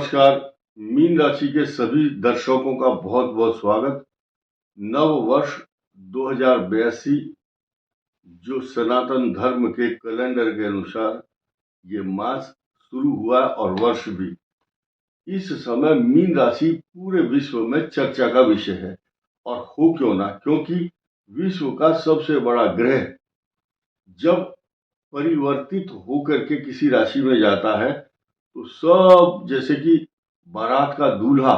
नमस्कार। मीन राशि के सभी दर्शकों का बहुत बहुत स्वागत। नव वर्ष 2082 जो सनातन धर्म के कैलेंडर के अनुसार ये मास शुरू हुआ और वर्ष भी। इस समय मीन राशि पूरे विश्व में चर्चा का विषय है और हो क्यों ना, क्योंकि विश्व का सबसे बड़ा ग्रह जब परिवर्तित होकर के किसी राशि में जाता है तो सब, जैसे कि बारात का दूल्हा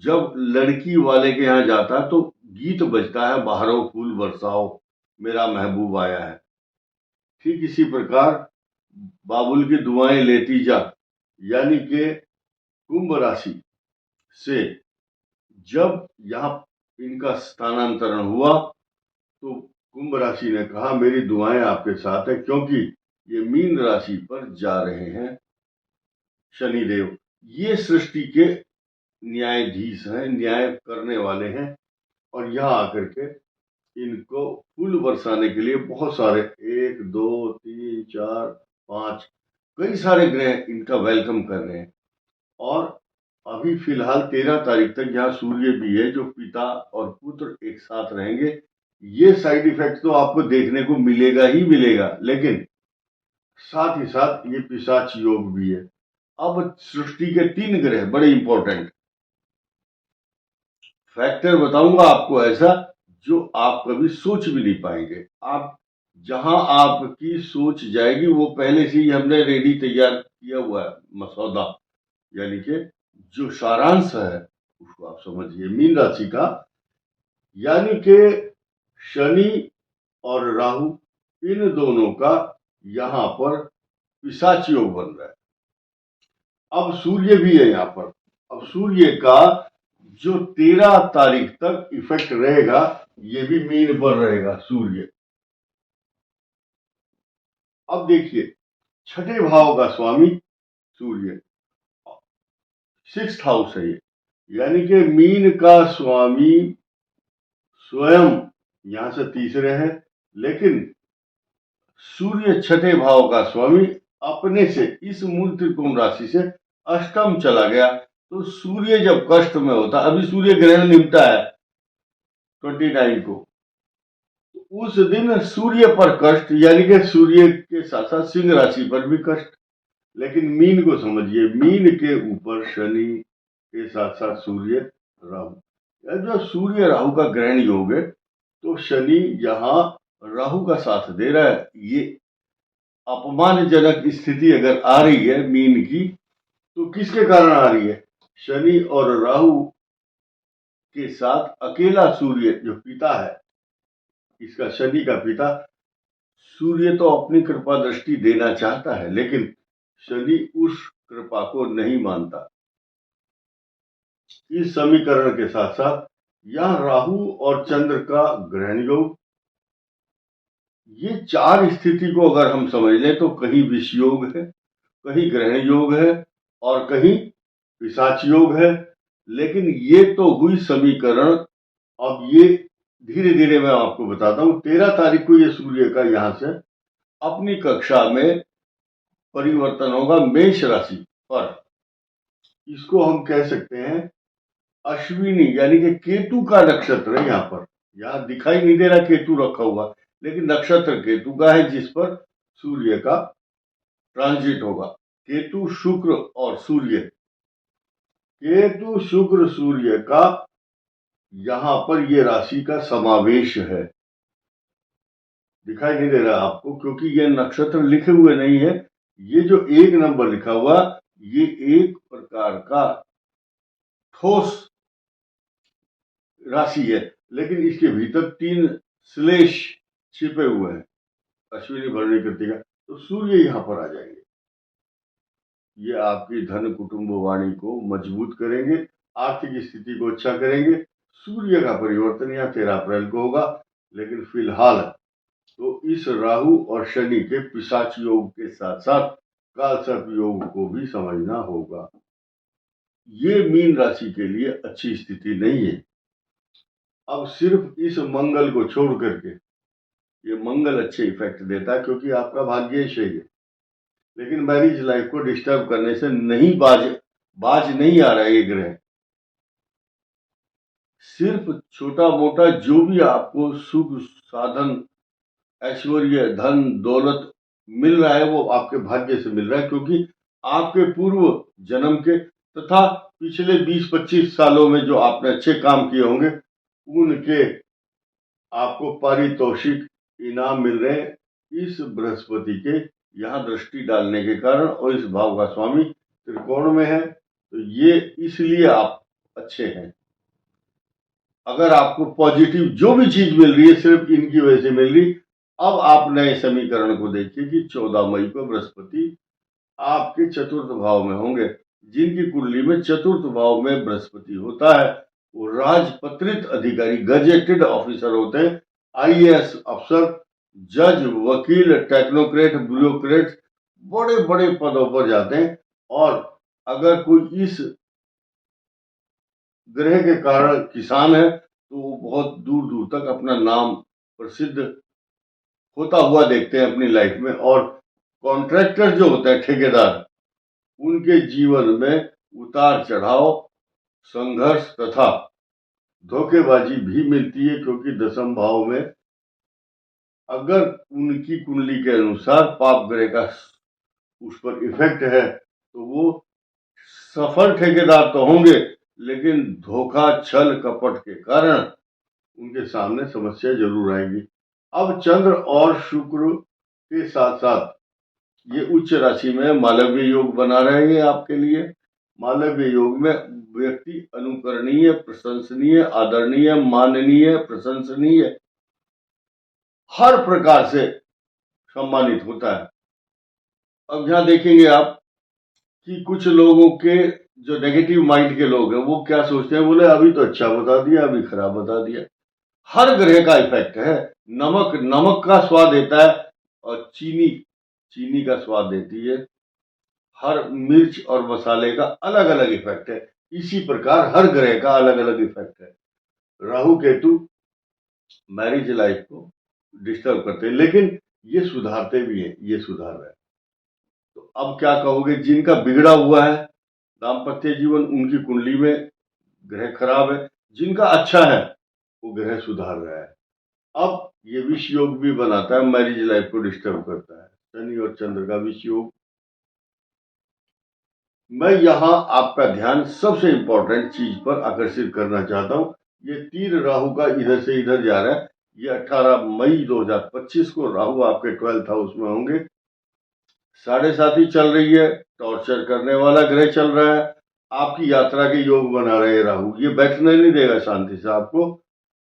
जब लड़की वाले के यहाँ जाता है तो गीत बजता है, बहारो फूल बरसाओ मेरा महबूब आया है। ठीक इसी प्रकार बाबुल की दुआएं लेती जा, यानी कि कुंभ राशि से जब यहाँ इनका स्थानांतरण हुआ तो कुंभ राशि ने कहा मेरी दुआएं आपके साथ है, क्योंकि ये मीन राशि पर जा रहे हैं शनिदेव। ये सृष्टि के न्यायाधीश हैं, न्याय करने वाले हैं, और यहाँ आकर के इनको फूल बरसाने के लिए बहुत सारे 1 2 3 4 5 कई सारे ग्रह इनका वेलकम कर रहे हैं। और अभी फिलहाल 13 तारीख तक यहाँ सूर्य भी है जो पिता और पुत्र एक साथ रहेंगे। ये साइड इफेक्ट तो आपको देखने को मिलेगा ही मिलेगा, लेकिन साथ ही साथ ये पिशाच योग भी है। अब सृष्टि के 3 ग्रह बड़े इंपॉर्टेंट फैक्टर बताऊंगा आपको, ऐसा जो आप कभी सोच भी नहीं पाएंगे। आप जहां आपकी सोच जाएगी वो पहले से ही हमने रेडी तैयार किया हुआ है मसौदा, यानी कि जो सारांश है उसको आप समझिए। मीन राशि का यानी कि शनि और राहु, इन दोनों का यहाँ पर पिशाच योग बन रहा है। अब सूर्य भी है यहाँ पर। अब सूर्य का जो 13 तारीख तक इफेक्ट रहेगा, ये भी मीन पर रहेगा सूर्य। अब देखिए, छठे भाव का स्वामी सूर्य, 6th हाउस है ये, यानी कि मीन का स्वामी स्वयं यहां से तीसरे है, लेकिन सूर्य छठे भाव का स्वामी अपने से इस मूल त्रिकोण राशि से अष्टम चला गया। तो सूर्य जब कष्ट में होता, अभी सूर्य ग्रहण निपटा है 29 को, उस दिन सूर्य पर कष्ट, यानी कि सूर्य के साथ साथ सिंह राशि पर भी कष्ट। लेकिन मीन को समझिए, मीन के ऊपर शनि के साथ साथ सूर्य राहु, जो सूर्य राहु का ग्रहण योग है, तो शनि यहाँ राहु का साथ दे रहा है। ये अपमानजनक स्थिति अगर आ रही है मीन की, तो किसके कारण आ रही है? शनि और राहु के साथ अकेला सूर्य जो पिता है, इसका शनि का पिता सूर्य तो अपनी कृपा दृष्टि देना चाहता है, लेकिन शनि उस कृपा को नहीं मानता। इस समीकरण के साथ साथ यह राहु और चंद्र का ग्रहण योग, ये 4 स्थिति को अगर हम समझ लें तो कहीं विष योग है, कहीं ग्रहण योग है और कहीं पिशाच योग है। लेकिन ये तो हुई समीकरण। अब ये धीरे धीरे मैं आपको बताता हूं। 13 तारीख को ये सूर्य का यहां से अपनी कक्षा में परिवर्तन होगा मेष राशि पर। इसको हम कह सकते हैं अश्विनी, यानी कि केतु का नक्षत्र है। यहाँ पर यहाँ दिखाई नहीं दे रहा केतु रखा हुआ, लेकिन नक्षत्र केतु का है जिस पर सूर्य का ट्रांजिट होगा। केतु शुक्र और सूर्य, केतु शुक्र सूर्य का यहाँ पर ये राशि का समावेश है। दिखाई नहीं दे रहा आपको क्योंकि ये नक्षत्र लिखे हुए नहीं है। ये जो 1 नंबर लिखा हुआ, ये एक प्रकार का ठोस राशि है, लेकिन इसके भीतर 3 श्लेष छिपे हुए हैं, अश्विनी भरणी कृतिका। तो सूर्य यहाँ पर आ जाएंगे, ये आपकी धन कुटुंब वाणी को मजबूत करेंगे, आर्थिक स्थिति को अच्छा करेंगे। सूर्य का परिवर्तन यहाँ 13 अप्रैल को होगा, लेकिन फिलहाल तो इस राहु और शनि के पिशाच योग के साथ साथ कालसर्प योग को भी समझना होगा। ये मीन राशि के लिए अच्छी स्थिति नहीं है। अब सिर्फ इस मंगल को छोड़ करके, ये मंगल अच्छे इफेक्ट देता है क्योंकि आपका भाग्य है, लेकिन मैरिज लाइफ को डिस्टर्ब करने से नहीं बाज बाज नहीं आ रहा है ये ग्रह। सिर्फ छोटा मोटा जो भी आपको सुख साधन ऐश्वर्य धन दौलत मिल रहा है वो आपके भाग्य से मिल रहा है, क्योंकि आपके पूर्व जन्म के तथा पिछले 20-25 सालों में जो आपने अच्छे काम किए होंगे उनके आपको पारितोषिक इनाम मिल रहे हैं इस बृहस्पति के यहाँ दृष्टि डालने के कारण। और इस भाव का स्वामी त्रिकोण में है, तो ये इसलिए आप अच्छे हैं। अगर आपको पॉजिटिव जो भी चीज मिल रही है सिर्फ इनकी वजह से मिल रही। अब आप नए समीकरण को देखिए कि 14 मई को बृहस्पति आपके चतुर्थ भाव में होंगे। जिनकी कुंडली में चतुर्थ भाव में बृहस्पति होता है वो राजपत्रित अधिकारी गजेटेड ऑफिसर होते हैं, आईएएस अफसर, जज, वकील, टेक्नोक्रेट, ब्यूरोक्रेट, बड़े बड़े पदों पर जाते हैं। और अगर कोई इस ग्रह के कारण किसान है तो वो बहुत दूर दूर तक अपना नाम प्रसिद्ध होता हुआ देखते हैं अपनी लाइफ में। और कॉन्ट्रैक्टर जो होता है ठेकेदार, उनके जीवन में उतार चढ़ाव, संघर्ष तथा धोखेबाजी भी मिलती है, क्योंकि दसम भाव में अगर उनकी कुंडली के अनुसार पाप ग्रह का उस पर इफेक्ट है तो वो सफल ठेकेदार तो होंगे लेकिन धोखा छल कपट के कारण उनके सामने समस्या जरूर आएगी। अब चंद्र और शुक्र के साथ साथ ये उच्च राशि में मालव्य योग बना रहे हैं आपके लिए। मालव्य योग में व्यक्ति अनुकरणीय, प्रशंसनीय, आदरणीय, माननीय, प्रशंसनीय, हर प्रकार से सम्मानित होता है। अब यहां देखेंगे आप कि कुछ लोगों के जो नेगेटिव माइंड के लोग हैं वो क्या सोचते हैं, बोले अभी तो अच्छा बता दिया अभी खराब बता दिया। हर ग्रह का इफेक्ट है। नमक नमक का स्वाद देता है और चीनी चीनी का स्वाद देती है। हर मिर्च और मसाले का अलग अलग इफेक्ट है। इसी प्रकार हर ग्रह का अलग अलग इफेक्ट है। राहु केतु मैरिज लाइफ को डिस्टर्ब करते हैं लेकिन ये सुधारते भी हैं, ये सुधार रहे हैं। तो अब क्या कहोगे, जिनका बिगड़ा हुआ है दाम्पत्य जीवन उनकी कुंडली में ग्रह खराब है, जिनका अच्छा है वो ग्रह सुधार रहा है। अब ये विष योग भी बनाता है, मैरिज लाइफ को डिस्टर्ब करता है, शनि और चंद्र का विष योग। मैं यहाँ आपका ध्यान सबसे इंपॉर्टेंट चीज पर आकर्षित करना चाहता हूँ। ये तीर राहु का इधर से इधर जा रहा है। ये 18 मई 2025 को राहु आपके 12th हाउस में होंगे। 7.5 चल रही है, टॉर्चर करने वाला ग्रह चल रहा है। आपकी यात्रा के योग बना रहे हैं राहु। ये बैठने नहीं देगा शांति से,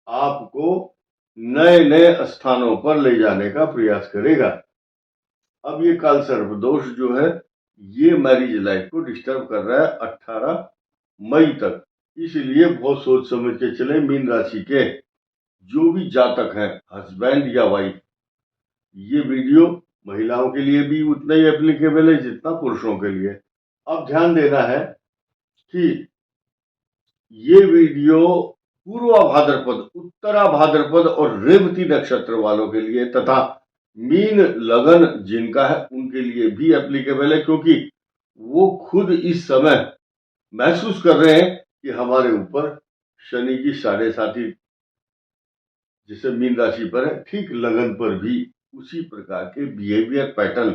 आपको नए नए स्थानों पर ले जाने का प्रयास करेगा। अब ये काल सर्प दोष जो है ये मैरिज लाइफ को डिस्टर्ब कर रहा है 18 मई तक। इसलिए बहुत सोच समझ के चले। मीन राशि के जो भी जातक हैं, हस्बैंड या वाइफ, ये वीडियो महिलाओं के लिए भी उतना ही एप्लीकेबल है जितना पुरुषों के लिए। अब ध्यान देना है कि ये वीडियो पूर्वा भाद्रपद, उत्तरा भाद्रपद और रेवती नक्षत्र वालों के लिए तथा मीन लगन जिनका है उनके लिए भी एप्लीकेबल है, क्योंकि वो खुद इस समय महसूस कर रहे हैं कि हमारे ऊपर शनि की 7.5 जिसे मीन राशि पर है, ठीक लगन पर भी उसी प्रकार के बिहेवियर पैटर्न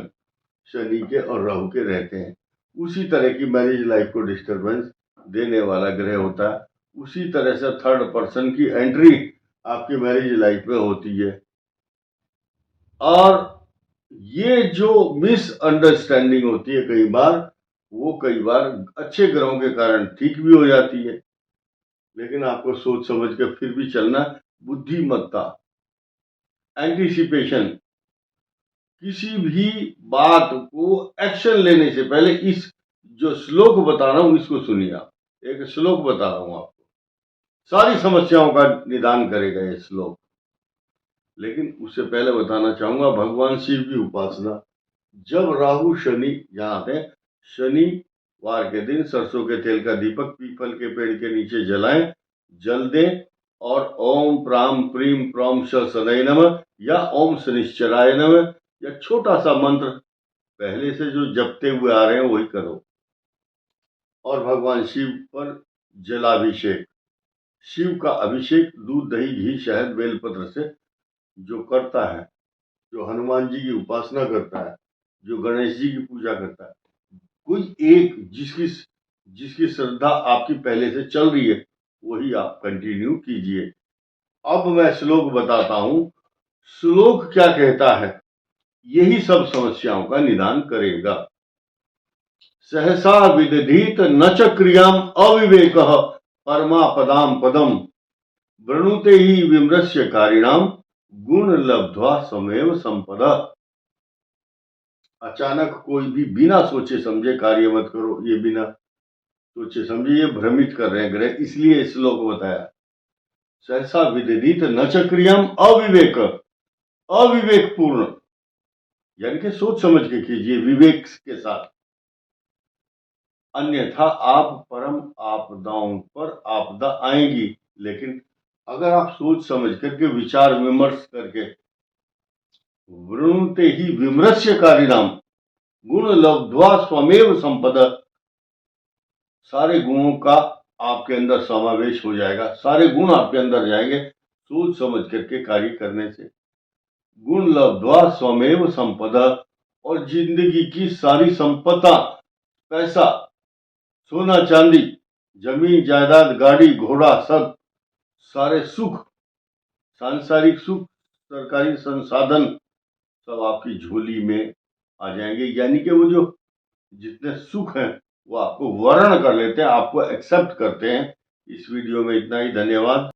शनि के और राहु के रहते हैं। उसी तरह की मैरिज लाइफ को डिस्टरबेंस देने वाला ग्रह होता है। उसी तरह से थर्ड पर्सन की एंट्री आपकी मैरिज लाइफ में होती है। और ये जो मिसअंडरस्टैंडिंग होती है कई बार, वो कई बार अच्छे ग्रहों के कारण ठीक भी हो जाती है, लेकिन आपको सोच समझ के फिर भी चलना। बुद्धिमत्ता, एंटीसिपेशन, किसी भी बात को एक्शन लेने से पहले इस जो श्लोक बता रहा हूं इसको सुनिए आप। एक श्लोक बता रहा हूं आपको, सारी समस्याओं का निदान करेगा ये श्लोक। लेकिन उससे पहले बताना चाहूंगा भगवान शिव की उपासना। जब राहु शनि यहाँ आते हैं, शनिवार के दिन सरसों के तेल का दीपक पीपल के पेड़ के नीचे जलाएं, जल दें और ओम प्राम प्रीम प्रॉम शनय नमः या ओम शनिश्चराय नमः या छोटा सा मंत्र पहले से जो जपते हुए आ रहे हैं वही करो। और भगवान शिव पर जलाभिषेक। शिव का अभिषेक दूध, दही, घी, शहद, बेलपत्र से जो करता है, जो हनुमान जी की उपासना करता है, जो गणेश जी की पूजा करता है, कोई एक जिसकी श्रद्धा आपकी पहले से चल रही है, वही आप कंटिन्यू कीजिए। अब मैं श्लोक बताता हूं। श्लोक क्या कहता है, यही सब समस्याओं का निदान करेगा। सहसा विदधीत न च क्रियाम अविवेक परमापदाम पदम वृणुते ही विमृश्य कारिणाम गुण लब्ध्वा स्वमेव संपदा। अचानक कोई भी बिना सोचे समझे कार्य मत करो। ये बिना सोचे समझे ये भ्रमित कर रहे हैं ग्रह, इसलिए श्लोक बताया। सहसा विदित न च क्रियाम अविवेक, अविवेक पूर्ण यानी कि सोच समझ के कीजिए, विवेक के साथ। अन्यथा आप परम आपदाओं पर आपदा आएंगी। लेकिन अगर आप सोच समझ करके विचार विमर्श करके वृणुते ही विमृश्य कारिणाम गुण लब्ध्वा स्वमेव संपदा, सारे गुणों का आपके अंदर समावेश हो जाएगा, सारे गुण आपके अंदर जाएंगे सोच समझ करके कार्य करने से। गुण लब्ध्वा स्वमेव संपदा, और जिंदगी की सारी संपदा, पैसा, सोना चांदी, जमीन जायदाद, गाड़ी घोड़ा, सब सारे सुख, सांसारिक सुख, सरकारी संसाधन सब आपकी झोली में आ जाएंगे। यानी कि वो जो जितने सुख हैं वो आपको वर्ण कर लेते हैं, आपको एक्सेप्ट करते हैं। इस वीडियो में इतना ही। धन्यवाद।